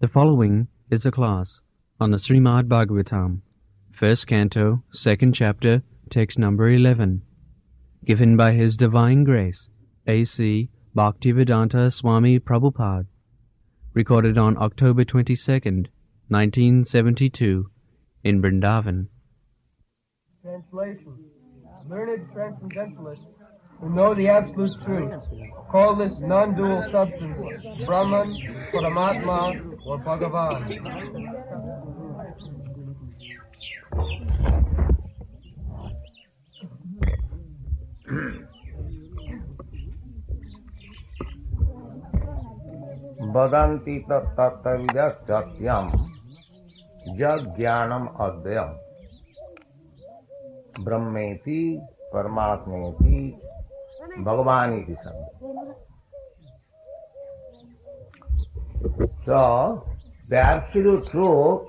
The following is a class on the Srimad Bhagavatam, first canto, second chapter, text number 11, given by His Divine Grace, A.C. Bhaktivedanta Swami Prabhupada, recorded on October 22nd, 1972, in Vrindavan. Translation. Learned transcendentalists who know the absolute truth call this non-dual substance Brahman, Paramatma, or Bhagavan. Vadanti tattavidas satyam jad jnanam adhyam brahmeti paramatmeti bhagavaniti sabda. So, the absolute truth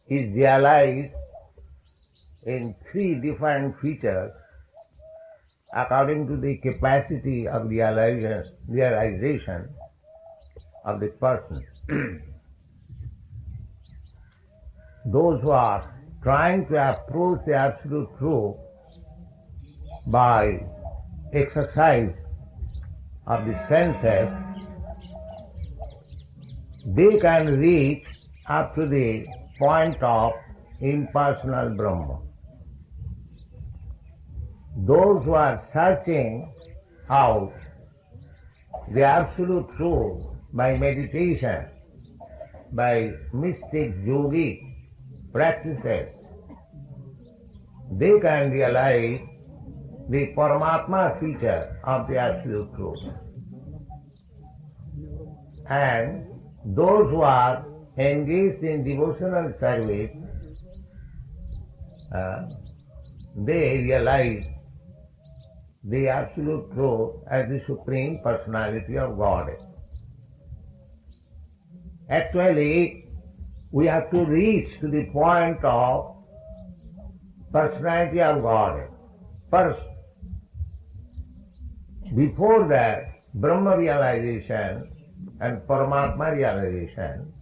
is realized in three different features according to the capacity of realization of the person. Those who are trying to approach the absolute truth by exercise of the senses, they can reach up to the point of impersonal Brahma. Those who are searching out the absolute truth by meditation, by mystic yogic practices, they can realize the Paramatma feature of the absolute truth. And those who are engaged in devotional service, they realize the absolute truth as the Supreme Personality of Godhead. Actually, we have to reach to the point of Personality of Godhead first. Before that, Brahma realization and Paramatma realization,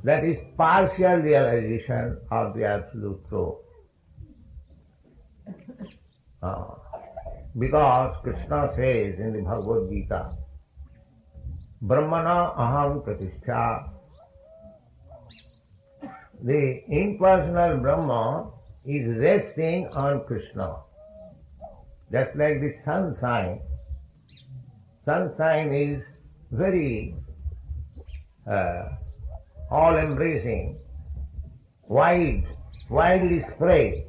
that is partial realization of the absolute truth. Because Krishna says in the Bhagavad Gita, Brahmana aham pratishtha. The impersonal Brahma is resting on Krishna. Just like the sunshine. Sunshine is very all-embracing, widely spread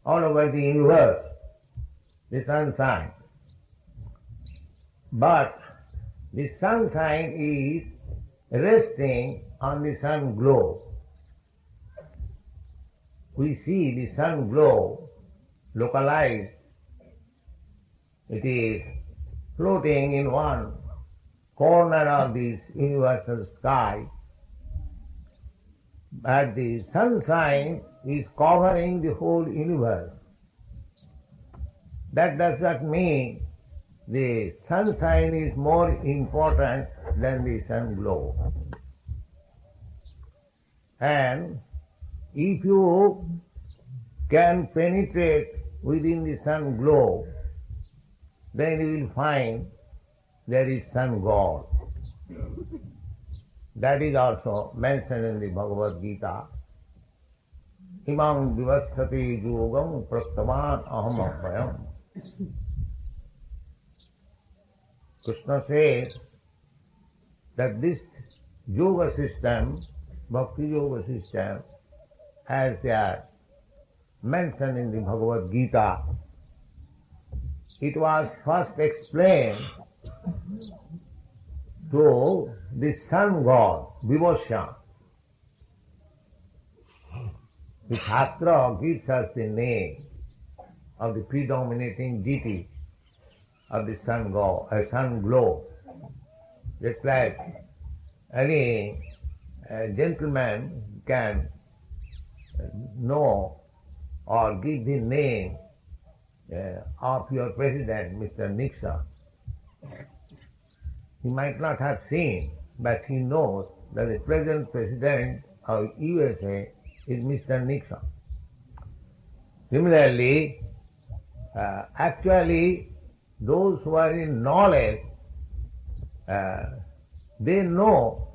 all over the universe, the sunshine. But the sunshine is resting on the sun glow. We see the sun glow localized. It is floating in one corner of this universal sky. But the sunshine is covering the whole universe. That does not mean the sunshine is more important than the sun glow. And if you can penetrate within the sun glow, then you will find there is sun God. That is also mentioned in the Bhagavad Gita. Imam vivasati yogam praktavan aham abhayam. Krishna says that this yoga system, bhakti yoga system, as they are mentioned in the Bhagavad Gita, it was first explained to the sun god, Vivasya. The Shastra gives us the name of the predominating deity of the sun god, sun glow. Just like any gentleman can know or give the name of your president, Mr. Nixon. He might not have seen, but he knows that the present president of USA is Mr. Nixon. Similarly, actually, those who are in knowledge, they know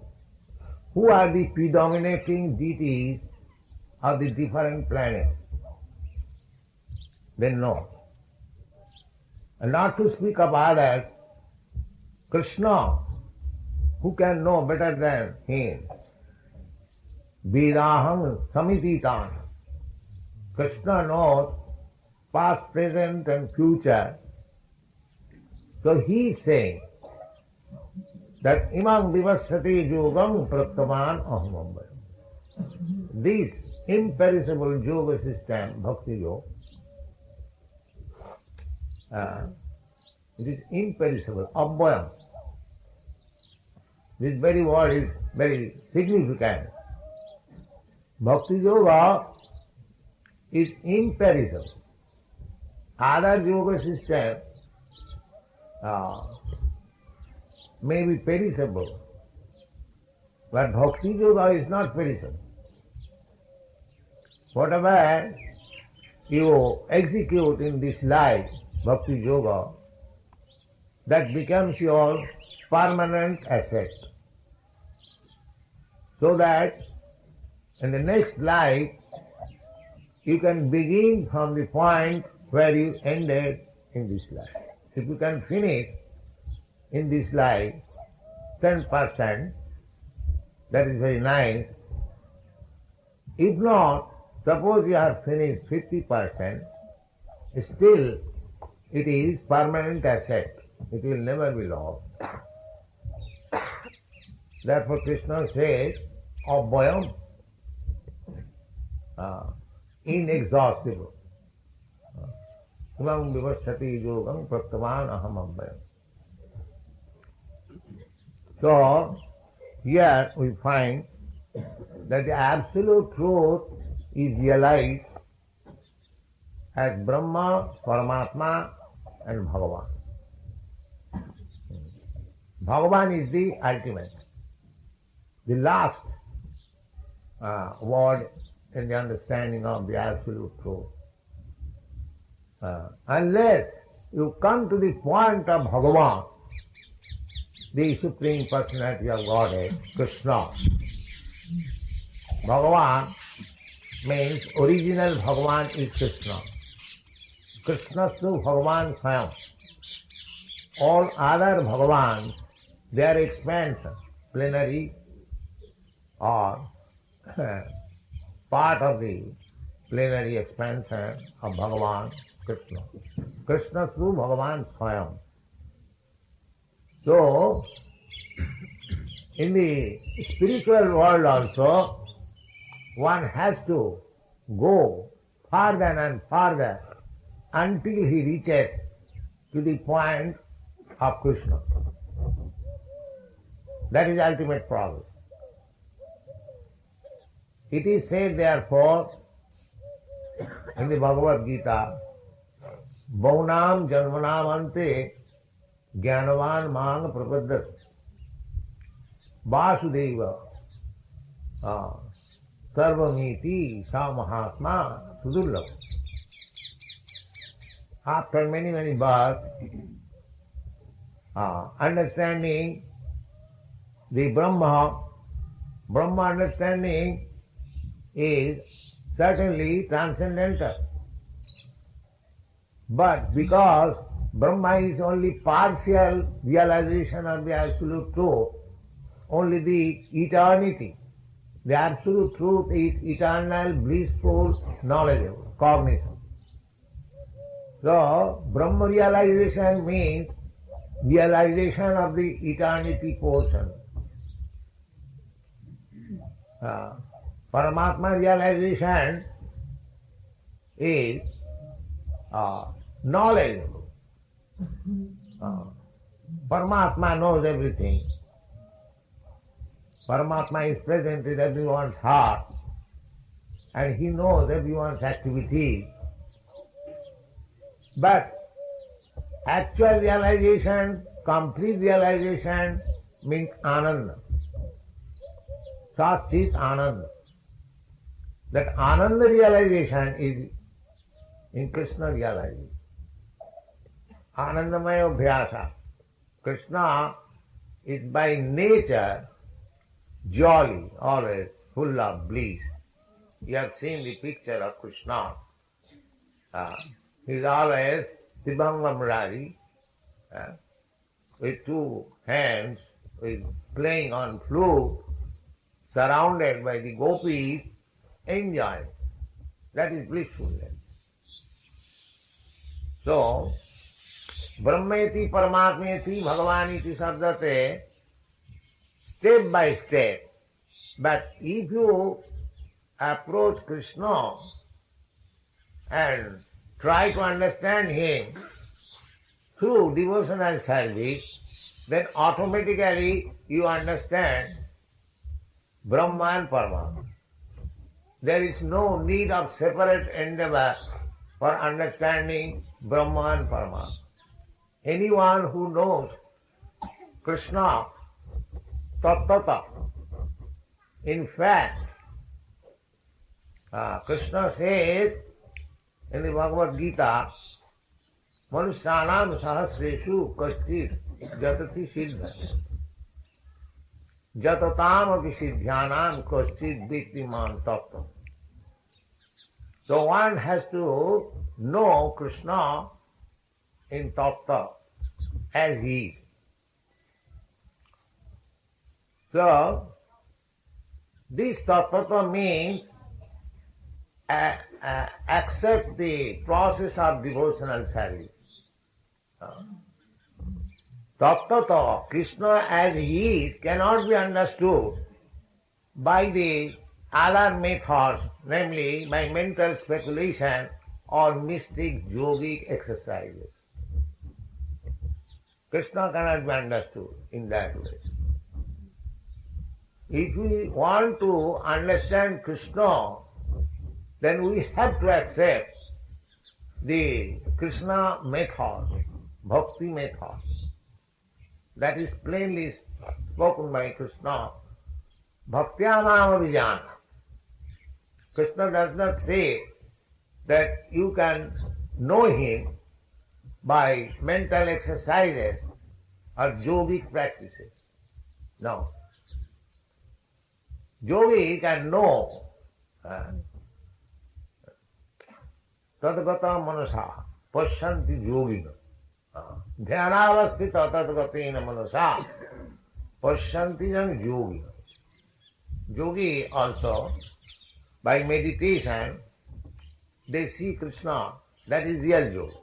who are the predominating deities of the different planets. They know. And not to speak of others, Krishna, who can know better than him? Vedaham samititan. Krishna knows past, present and future. So he is saying that imam vivassati yogam prattaman ahamambaya. This imperishable yoga system, bhakti yoga, it is imperishable, abhayam. This very word is very significant. Bhakti yoga is imperishable. Other yoga systems may be perishable, but bhakti yoga is not perishable. Whatever you execute in this life, bhakti yoga, that becomes your permanent asset. So that in the next life you can begin from the point where you ended in this life. If you can finish in this life 10%, that is very nice. If not, suppose you have finished 50%, still it is permanent asset. It will never be lost. Therefore Krishna says, abhayam, inexhaustible. Imam vivassati yogam prattaman aham abhayam. So, here we find that the absolute truth is realized as Brahma, Paramatma and Bhagavan. Bhagavan is the ultimate, the last word in the understanding of the absolute truth. Unless you come to the point of Bhagavan, the Supreme Personality of Godhead, Krishna. Bhagavan means original Bhagavan is Krishna. Krishna through Bhagavan Swayam. All other Bhagavans, their expansion, plenary or part of the plenary expansion of Bhagavan Krishna. Krishna through Bhagavan Swayam. So, in the spiritual world also, one has to go farther and farther until he reaches to the point of Krishna. That is ultimate progress. It is said therefore in the Bhagavad Gita, Baunam Janmanam Ante Jnanavan Mang Prapadat Vasudeva Sarvamiti Sa Mahatma Sudurlabha. After many, many births, understanding the Brahma understanding is certainly transcendental. But because Brahma is only partial realization of the absolute truth, only the eternity, the absolute truth is eternal, blissful, knowledgeable, cognition. So, Brahma realization means realization of the eternity portion. Paramatma realization is knowledgeable. Paramatma knows everything. Paramatma is present in everyone's heart and he knows everyone's activities. But actual realization, complete realization means ananda. Satchit Ananda. That Ananda realization is in Krishna realization. Anandamaya Abhyasa. Krishna is by nature jolly, always full of bliss. You have seen the picture of Krishna. He is always Tibanga Murari, with two hands, with playing on flute, surrounded by the gopis, enjoying. That is blissfulness. So, Brahmeti Paramatmeti Bhagavaniti Sabdate, step by step. But if you approach Krishna and try to understand him through devotional service, then automatically you understand Brahma and Paramatma. There is no need of separate endeavor for understanding Brahma and Paramatma. Anyone who knows Krishna tattata, in fact, Krishna says in the Bhagavad Gita, Manusyanam sahasreshu kaschit jatati siddha jatatam abhisiddhyanam kaschit viktiman tattva. So one has to know Krishna in tattva as he is. So this tattva means accept the process of devotional service. Tattva, Krishna as he is, cannot be understood by the other methods, namely by mental speculation or mystic yogic exercises. Krishna cannot be understood in that way. If we want to understand Krishna, then we have to accept the Krishna method, bhakti method. That is plainly spoken by Krishna. Bhaktyamam avijana. Krishna does not say that you can know him by mental exercises or yogic practices. No. Yogi can know tadgata manasa pasyanti yogina. Dhyanavasthita tadgatena manasa pasyanti yang yogina. Yogi also, by meditation, they see Krishna. That is real yoga.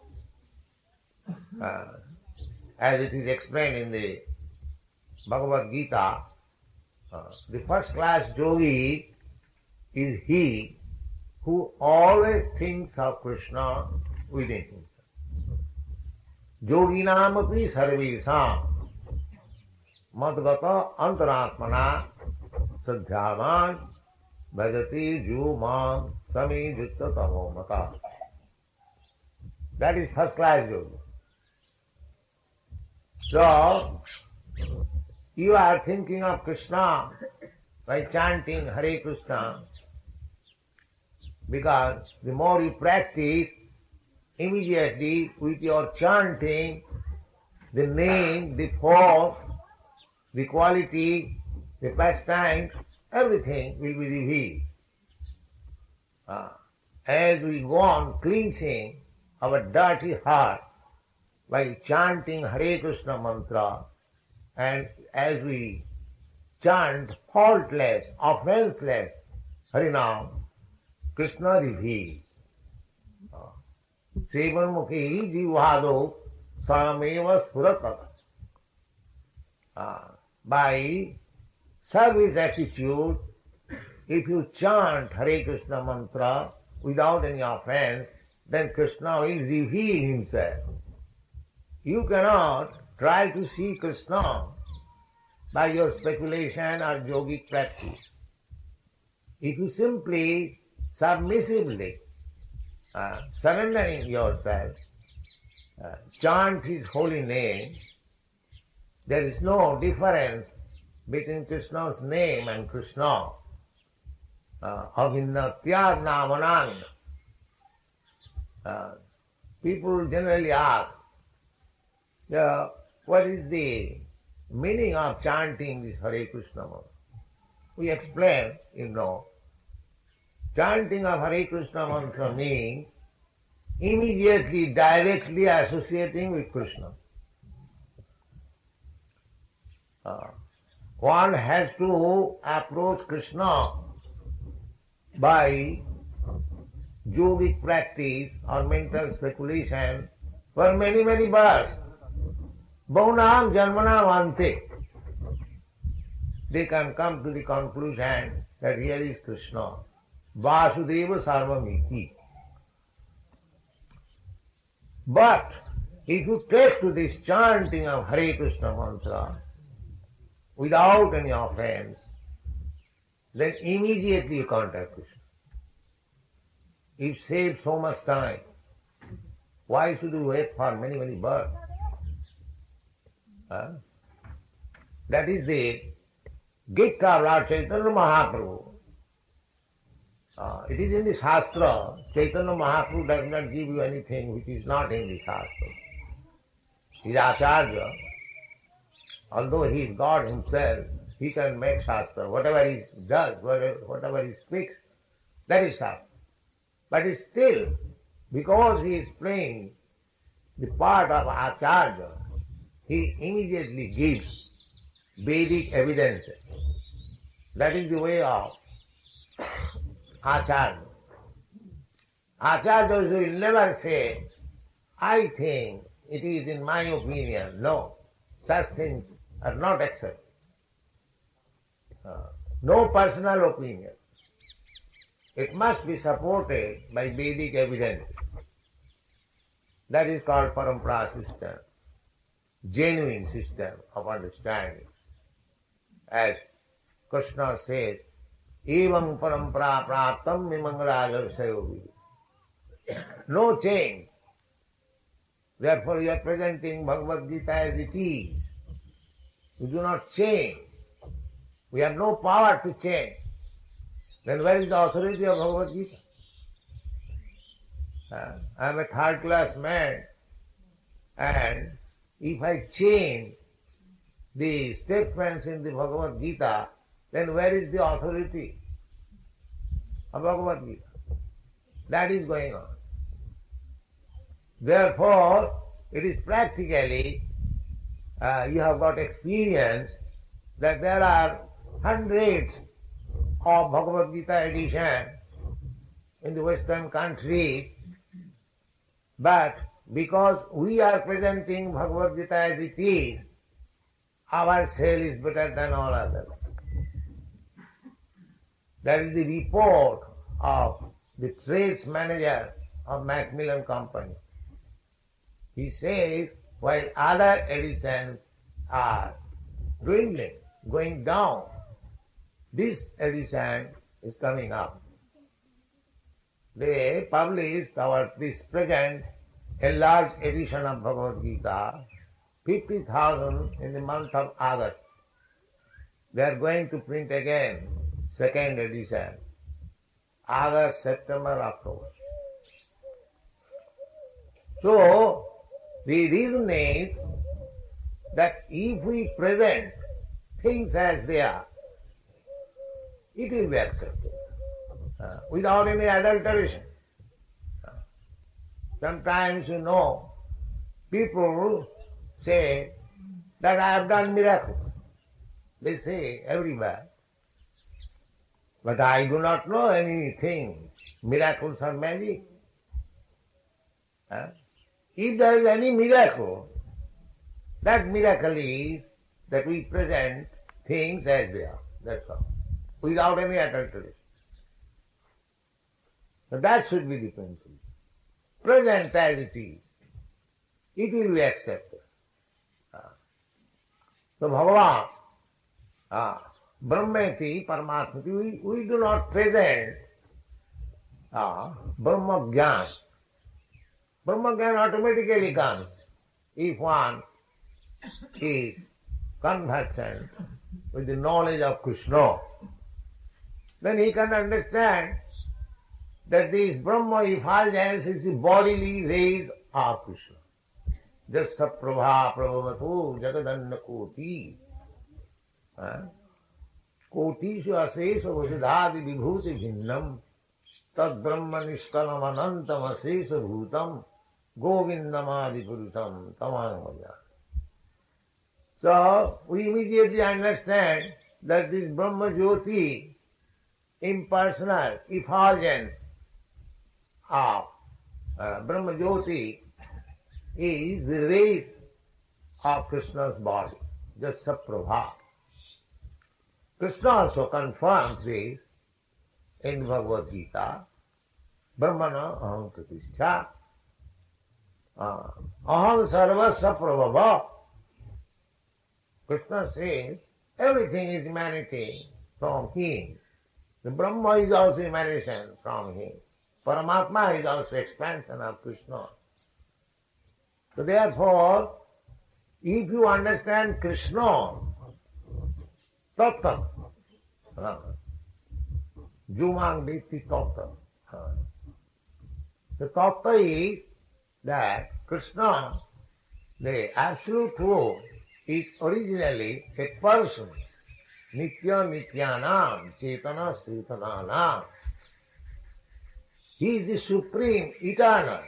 As it is explained in the Bhagavad Gita, the first class yogi is he who always thinks of Krishna within himself. Yoginam api sarvesam madgata antaratmana sadhyavan bhajati jumam sami jutta tamo mata. That is first class yogi. So, you are thinking of Krishna by chanting Hare Krishna, because the more you practice, immediately with your chanting, the name, the form, the quality, the pastime, everything will be revealed. As we go on cleansing our dirty heart by chanting Hare Krishna mantra, and as we chant faultless, offenseless Harinam, Krishna reveals. Sevanmukhi jivado sameva spuratat. By service attitude, if you chant Hare Krishna mantra without any offense, then Krishna will reveal himself. You cannot try to see Krishna by your speculation or yogic practice. If you simply, submissively, surrendering yourself, chant His holy name, there is no difference between Krishna's name and Krishna. Avinnatyar namanan. People generally ask, what is the meaning of chanting this Hare Krishna mantra? We explain, chanting of Hare Krishna mantra means immediately, directly associating with Krishna. One has to approach Krishna by yogic practice or mental speculation for many, many births. Bahunam janmanam ante. They can come to the conclusion that here is Krishna. Vasudeva sarvamiti. But if you take to this chanting of Hare Krishna mantra without any offense, then immediately you contact Krishna. It saves so much time. Why should you wait for many, many births? That is the gift of Lord Chaitanya Mahaprabhu. It is in the Shastra. Chaitanya Mahaprabhu does not give you anything which is not in the Shastra. He is Acharya. Although he is God himself, he can make Shastra. Whatever he does, whatever he speaks, that is Shastra. But still, because he is playing the part of Acharya, he immediately gives Vedic evidences. That is the way of Acharya. Acharyas will never say, I think, it is in my opinion. No, such things are not accepted. No personal opinion. It must be supported by Vedic evidence. That is called parampara system, genuine system of understanding. As Krishna says, evam parampara praptam mimangarajasayovi. No change. Therefore you are presenting Bhagavad Gita as it is. You do not change. We have no power to change. Then where is the authority of Bhagavad Gita? I am a third class man, and if I change the statements in the Bhagavad Gita, then where is the authority of Bhagavad Gita? That is going on. Therefore, it is practically, you have got experience that there are hundreds of Bhagavad Gita editions in the Western countries, but because we are presenting Bhagavad Gita as it is, our sale is better than all others. That is the report of the trades manager of Macmillan Company. He says, while other editions are dwindling, going down, this edition is coming up. They published this present enlarged edition of Bhagavad Gita, 50,000 in the month of August. They are going to print again, second edition, August, September, October. So, the reason is that if we present things as they are, it will be accepted without any adulteration. Sometimes, people say that I have done miracles. They say everywhere. But I do not know anything, miracles or magic. If there is any miracle, that miracle is that we present things as they are. That's all. Without any adulteration. So that should be the principle. Present as it is. It will be accepted. So Bhagavan, Brahmeti, Paramatmati, we do not present Brahma Jnana. Brahma Jnana automatically comes if one is conversant with the knowledge of Krishna, then he can understand that this Brahma effulgence is the bodily rays of Krishna. Jassa prabha prabhavatu jagadanna koti. Kotishu asesha vasudhadi vibhuti bhinnam tad brahma nishkalam anantam asesha bhutam govindamadi purutam tamangaya. So we immediately understand that this Brahma Jyoti, impersonal effulgence of Brahma Jyoti, is the rays of Krishna's body, Jassa Prabha. Krishna also confirms this in Bhagavad Gita, Brahmana aham pratishtha, aham sarvasya prabhava. Krishna says everything is emanating from him. The Brahma is also emanation from him. Paramatma is also expansion of Krishna. So therefore, if you understand Krishna, tattva, jumang ditti tattva. The tattva is that Krishna, the absolute truth, is originally a person. Nitya nityanam, chetana stretananam. He is the supreme, eternal,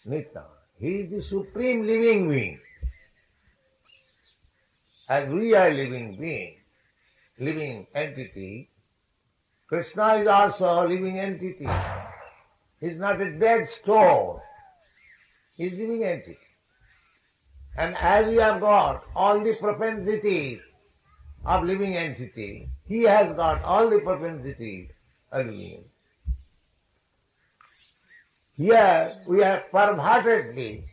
nitya. He is the supreme living being. As we are living being, living entity, Krishna is also a living entity. He is not a dead stone. He is a living entity. And as we have got all the propensities of living entity, he has got all the propensities of living. Here we have pervertedly,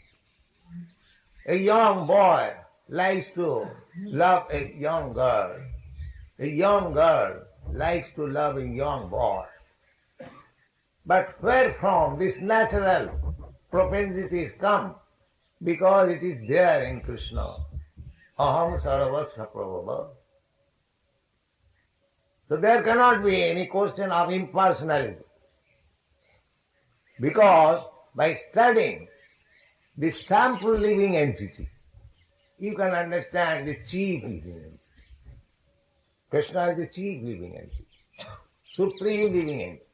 a young boy likes to love a young girl. A young girl likes to love a young boy. But where from these natural propensities come? Because it is there in Krishna. Aham sarvasya prabhava. So there cannot be any question of impersonality. Because by studying the sample living entity, you can understand the chief living entity. Krishna is the chief living entity, supreme living entity.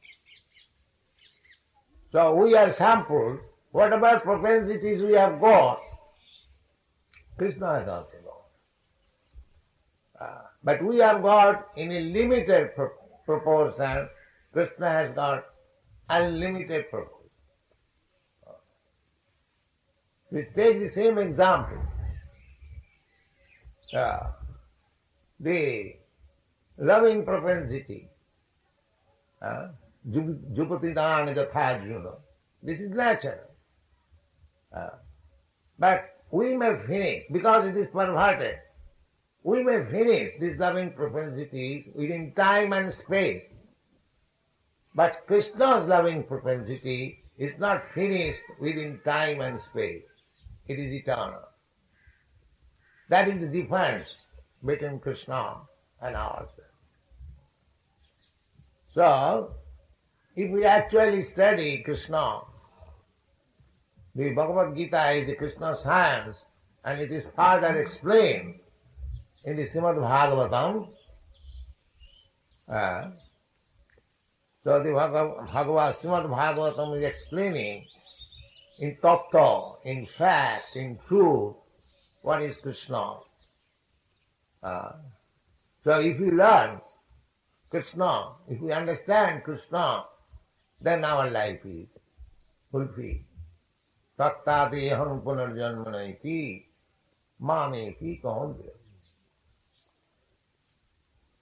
So we are sampled. Whatever propensities we have got, Krishna has also got. But we have got in a limited proportion, Krishna has got unlimited proportion. We take the same example. The loving propensity, Jupatidana Jathajuna, this is natural. But we may finish, because it is perverted, we may finish these loving propensities within time and space. But Krishna's loving propensity is not finished within time and space. It is eternal. That is the difference between Krishna and ourselves. So, if we actually study Krishna, the Bhagavad Gita is the Krishna science, and it is further explained in the Srimad Bhagavatam. So the Srimad Bhagavatam is explaining in tattva, in fact, in truth, what is Krishna. So if we learn Krishna, if we understand Krishna, then our life is fulfilled. Tattati aham punarjanmanaiti mameti kaunti.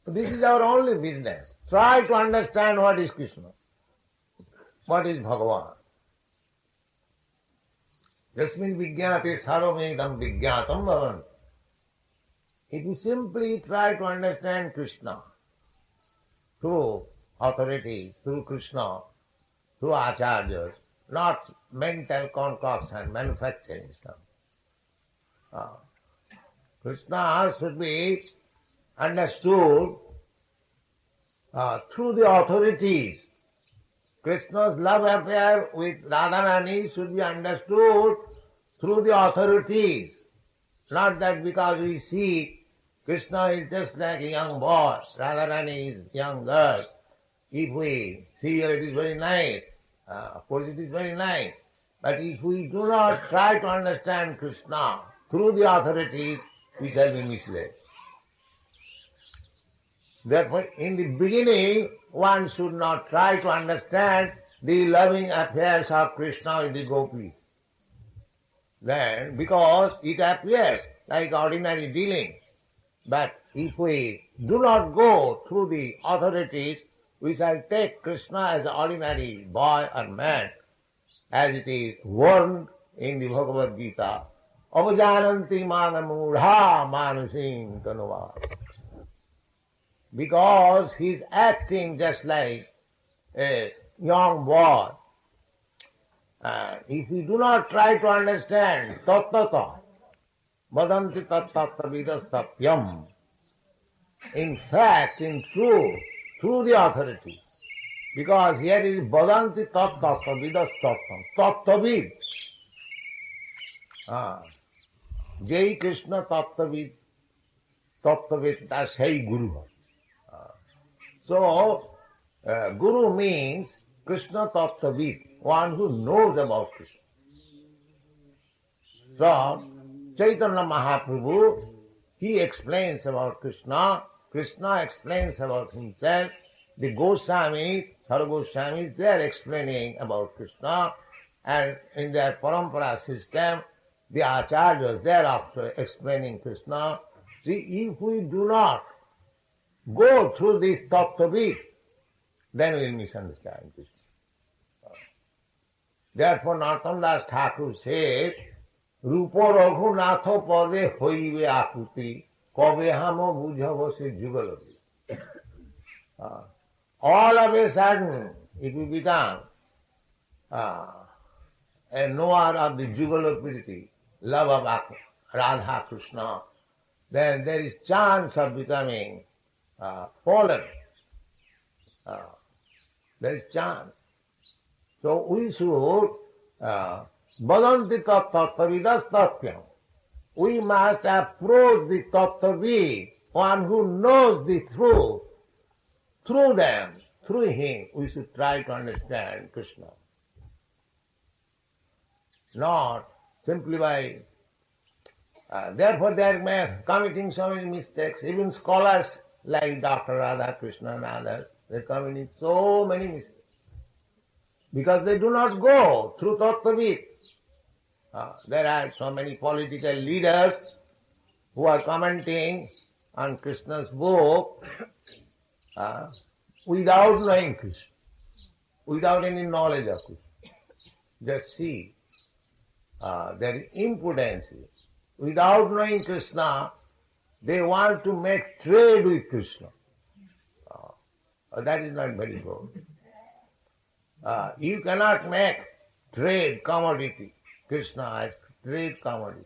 So this is our only business. Try to understand what is Krishna, what is Bhagavan. Yasmin vijñāte sarvamedam vijñātam bhavan. If you simply try to understand Krishna through authorities, through Krishna, through acharyas, not mental concoction, manufacturing stuff. Krishna should be understood through the authorities. Krishna's love affair with Radharani should be understood through the authorities. Not that because we see Krishna is just like a young boy, Radharani is young girl. If we see her, it is very nice. Of course it is very nice. But if we do not try to understand Krishna through the authorities, we shall be misled. Therefore, in the beginning, one should not try to understand the loving affairs of Krishna with the gopis. Then, because it appears like ordinary dealing, but if we do not go through the authorities, we shall take Krishna as an ordinary boy or man, as it is warned in the Bhagavad Gita, avajananti manamudha manusim tanuva. Because he is acting just like a young boy. If we do not try to understand tattata, vadanti tattata vidas tatyam, in fact, in truth, through the authority, because here is vadanti tattata vidas tattam, tattavid. Jai Krishna tattavid, tattavid, that's hey Guru. So, Guru means Krishna tattavid, one who knows about Krishna. So, Chaitanya Mahaprabhu, he explains about Krishna, Krishna explains about himself, the Goswamis, Sarva-Goswamis, they are explaining about Krishna, and in their parampara system, the acharyas, they are after explaining Krishna. See, if we do not go through this tattvavid, then we will misunderstand Krishna. Therefore, Narottam Das Thakur says, Rupa Raghunatha pade hoibe akuti, kabe hamo bujhavo se jugalavi. All of a sudden, if we become a knower of the jugalapiriti, love of Radha Krishna, then there is chance of becoming fallen. There is chance. So we should vadanti tattvavidas tatyam. We must approach the tattvavid, one who knows the truth. Through them, through him, we should try to understand Krishna. Not simply by... therefore they are committing so many mistakes. Even scholars like Dr. Radha Krishna and others, they commit so many mistakes. Because they do not go through tattvavid. There are so many political leaders who are commenting on Krishna's book without knowing Krishna, without any knowledge of Krishna. Just see, their impudence. Without knowing Krishna, they want to make trade with Krishna. That is not very good. You cannot make trade commodity, Krishna as trade commodity.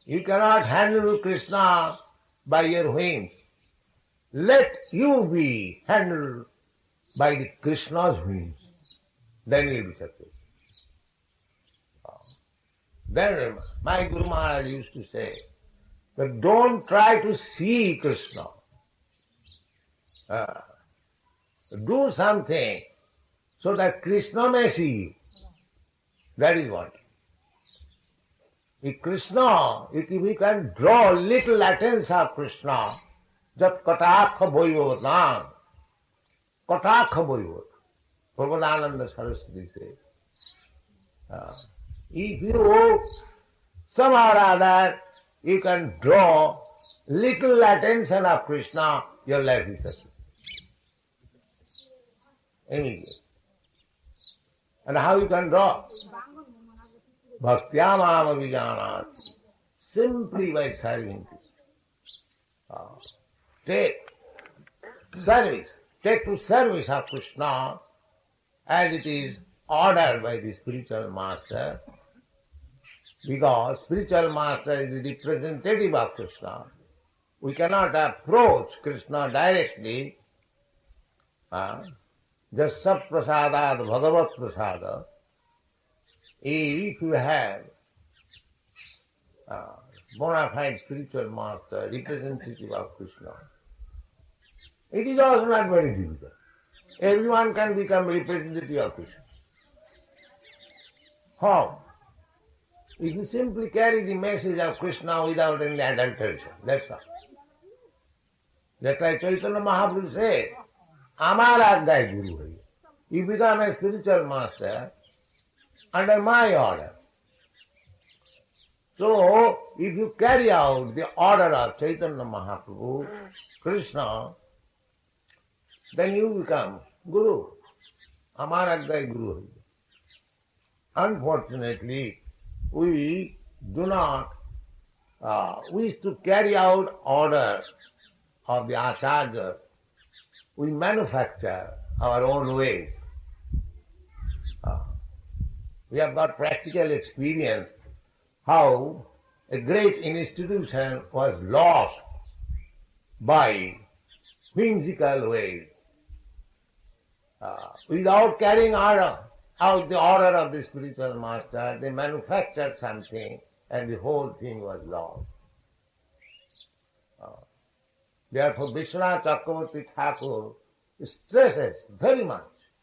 You cannot handle Krishna by your whims. Let you be handled by the Krishna's whims. Then you will be successful. Then my Guru Maharaj used to say that don't try to see Krishna. Do something so that Krishna may see you. That is what. If Krishna, if we can draw little attention of Krishna, jat katakha bhaivatam, katakha bhaivat, Prabhupada Saraswati says. If you somehow or other you can draw little attention of Krishna, your life is successful. Immediately. And how you can draw? Bhaktyamam avijanat. Simply by serving Krishna. Take service. Take to service of Krishna as it is ordered by the spiritual master, because spiritual master is the representative of Krishna. we cannot approach Krishna directly, just sat prasadat bhagavat prasada. If you have bona fide spiritual master, representative of Krishna, it is also not very difficult. Everyone can become representative of Krishna. How? If you simply carry the message of Krishna without any adulteration, that's all. That's why Chaitanya Mahaprabhu said, Amar Aggai Guru hai. You become a spiritual master under my order. So, if you carry out the order of Chaitanya Mahaprabhu, Krishna, then you become Guru. Amar Aggai Guru hai. Unfortunately, we do not wish to carry out order of the Acharya. We manufacture our own ways. We have got practical experience how a great institution was lost by whimsical ways. Without carrying out the order of the spiritual master, they manufactured something and the whole thing was lost. Therefore, Vishwanath Chakravarti Thakur stresses very much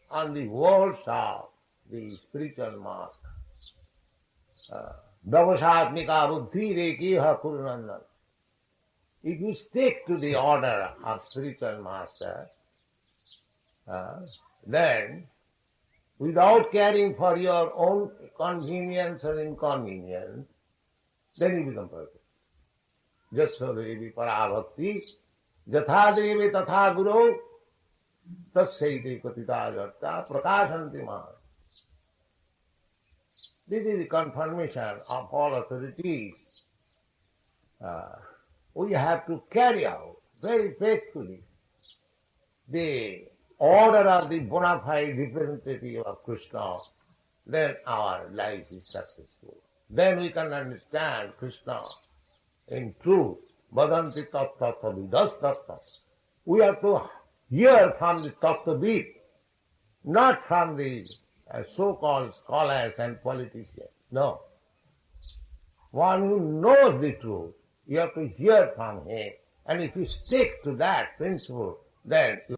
on the words of the spiritual master. Davasatmika buddhi rekiha kurunandan. If you stick to the order of spiritual master, then without caring for your own convenience or inconvenience, then you become perfect. Jasyadevi parabhakti, jatha devi tatha guru, tasyaiti patita jarta prakashanti maha. This is the confirmation of all authorities. We have to carry out very faithfully the order of the bona fide representative of Krishna, then our life is successful. Then we can understand Krishna in truth. Vadanti tattva vidas tattva. We have to hear from the tattvavid, not from the so-called scholars and politicians. No. One who knows the truth, you have to hear from him. And if you stick to that principle, then you